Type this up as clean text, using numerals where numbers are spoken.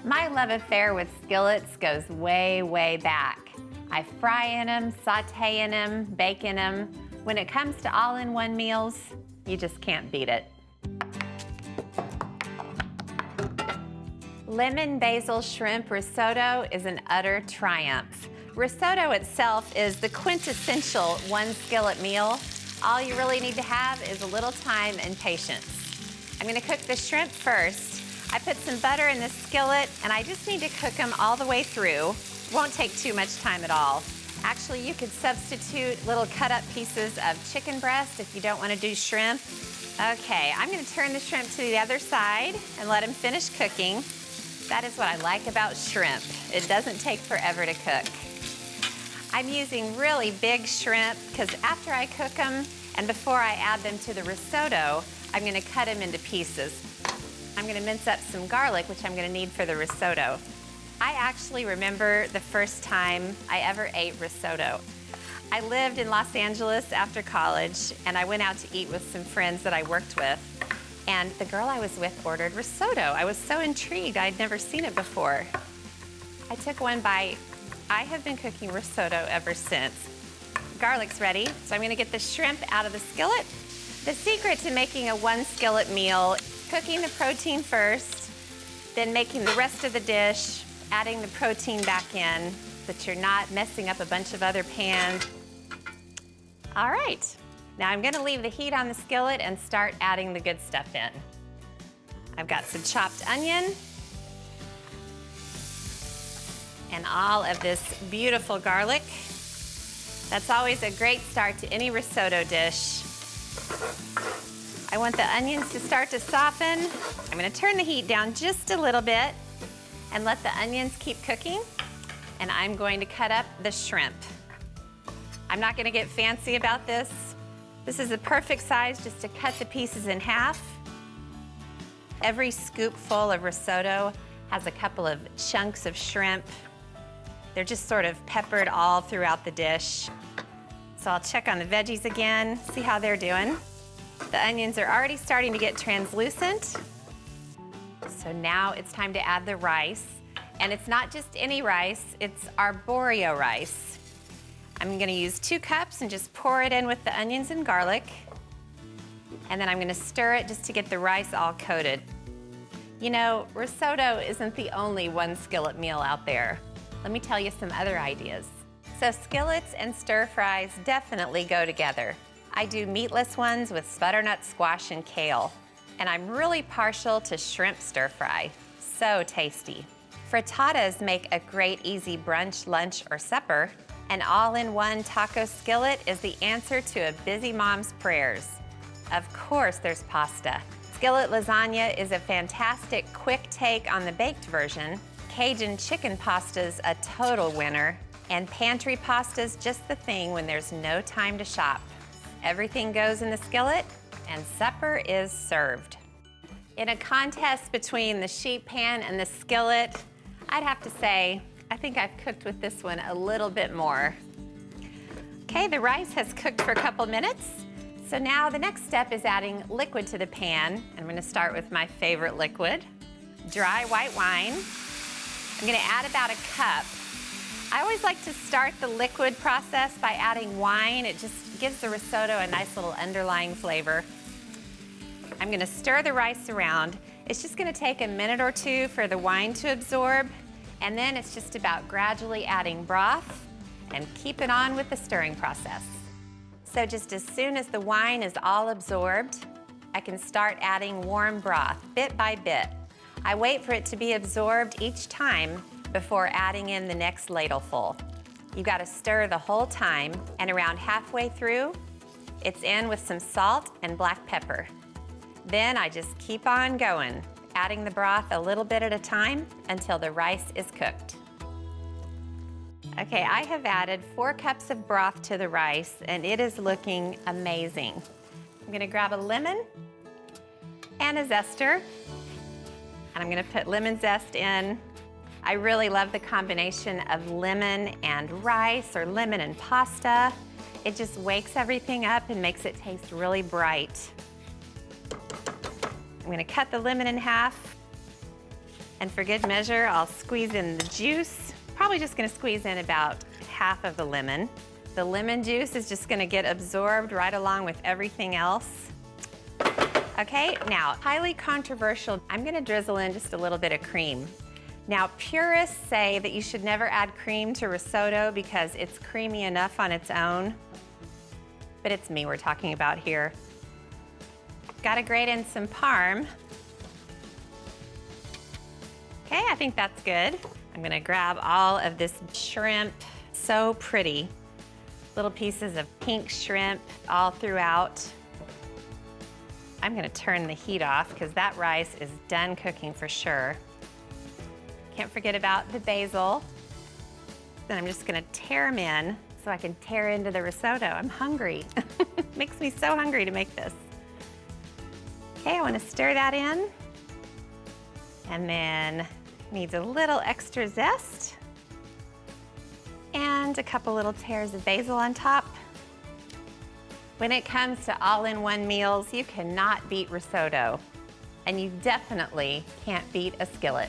My love affair with skillets goes way, way back. I fry in them, saute in them, bake in them. When it comes to all-in-one meals, you just can't beat it. Lemon basil shrimp risotto is an utter triumph. Risotto itself is the quintessential one skillet meal. All you really need to have is a little time and patience. I'm gonna cook the shrimp first. I put some butter in the skillet and I just need to cook them all the way through. Won't take too much time at all. Actually, you could substitute little cut up pieces of chicken breast if you don't want to do shrimp. Okay, I'm gonna turn the shrimp to the other side and let them finish cooking. That is what I like about shrimp. It doesn't take forever to cook. I'm using really big shrimp because after I cook them and before I add them to the risotto, I'm gonna cut them into pieces. I'm gonna mince up some garlic, which I'm gonna need for the risotto. I actually remember the first time I ever ate risotto. I lived in Los Angeles after college, and I went out to eat with some friends that I worked with, and the girl I was with ordered risotto. I was so intrigued, I'd never seen it before. I took one bite. I have been cooking risotto ever since. Garlic's ready, so I'm gonna get the shrimp out of the skillet. The secret to making a one skillet meal, cooking the protein first, then making the rest of the dish, adding the protein back in, so that you're not messing up a bunch of other pans. All right, now I'm gonna leave the heat on the skillet and start adding the good stuff in. I've got some chopped onion and all of this beautiful garlic. That's always a great start to any risotto dish. I want the onions to start to soften. I'm gonna turn the heat down just a little bit and let the onions keep cooking. And I'm going to cut up the shrimp. I'm not gonna get fancy about this. This is the perfect size just to cut the pieces in half. Every scoopful of risotto has a couple of chunks of shrimp. They're just sort of peppered all throughout the dish. So I'll check on the veggies again, see how they're doing. The onions are already starting to get translucent. So now it's time to add the rice. And it's not just any rice, it's arborio rice. I'm gonna use 2 cups and just pour it in with the onions and garlic. And then I'm gonna stir it just to get the rice all coated. You know, risotto isn't the only one skillet meal out there. Let me tell you some other ideas. So skillets and stir fries definitely go together. I do meatless ones with butternut squash and kale. And I'm really partial to shrimp stir fry. So tasty. Frittatas make a great easy brunch, lunch, or supper. An all-in-one taco skillet is the answer to a busy mom's prayers. Of course, there's pasta. Skillet lasagna is a fantastic quick take on the baked version. Cajun chicken pasta's a total winner. And pantry pasta's just the thing when there's no time to shop. Everything goes in the skillet, and supper is served. In a contest between the sheet pan and the skillet, I'd have to say, I think I've cooked with this one a little bit more. Okay, the rice has cooked for a couple minutes. So now the next step is adding liquid to the pan. I'm gonna start with my favorite liquid, dry white wine. I'm gonna add about a cup. I always like to start the liquid process by adding wine. It just gives the risotto a nice little underlying flavor. I'm gonna stir the rice around. It's just gonna take a minute or 2 for the wine to absorb, and then it's just about gradually adding broth and keep it on with the stirring process. So just as soon as the wine is all absorbed, I can start adding warm broth bit by bit. I wait for it to be absorbed each time before adding in the next ladleful. You gotta stir the whole time, and around halfway through, it's in with some salt and black pepper. Then I just keep on going, adding the broth a little bit at a time until the rice is cooked. Okay, I have added 4 cups of broth to the rice, and it is looking amazing. I'm gonna grab a lemon and a zester, and I'm gonna put lemon zest in. I really love the combination of lemon and rice or lemon and pasta. It just wakes everything up and makes it taste really bright. I'm gonna cut the lemon in half And for good measure, I'll squeeze in the juice. Probably just gonna squeeze in about half of the lemon. The lemon juice is just gonna get absorbed right along with everything else. Okay, now, highly controversial, I'm gonna drizzle in just a little bit of cream. Now, purists say that you should never add cream to risotto because it's creamy enough on its own, but it's me we're talking about here. Gotta grate in some parm. Okay, I think that's good. I'm gonna grab all of this shrimp, so pretty. Little pieces of pink shrimp all throughout. I'm gonna turn the heat off because that rice is done cooking for sure. Can't forget about the basil. Then I'm just gonna tear them in so I can tear into the risotto. I'm hungry. Makes me so hungry to make this. Okay, I wanna stir that in. And then needs a little extra zest. And a couple little tears of basil on top. When it comes to all-in-one meals, you cannot beat risotto. And you definitely can't beat a skillet.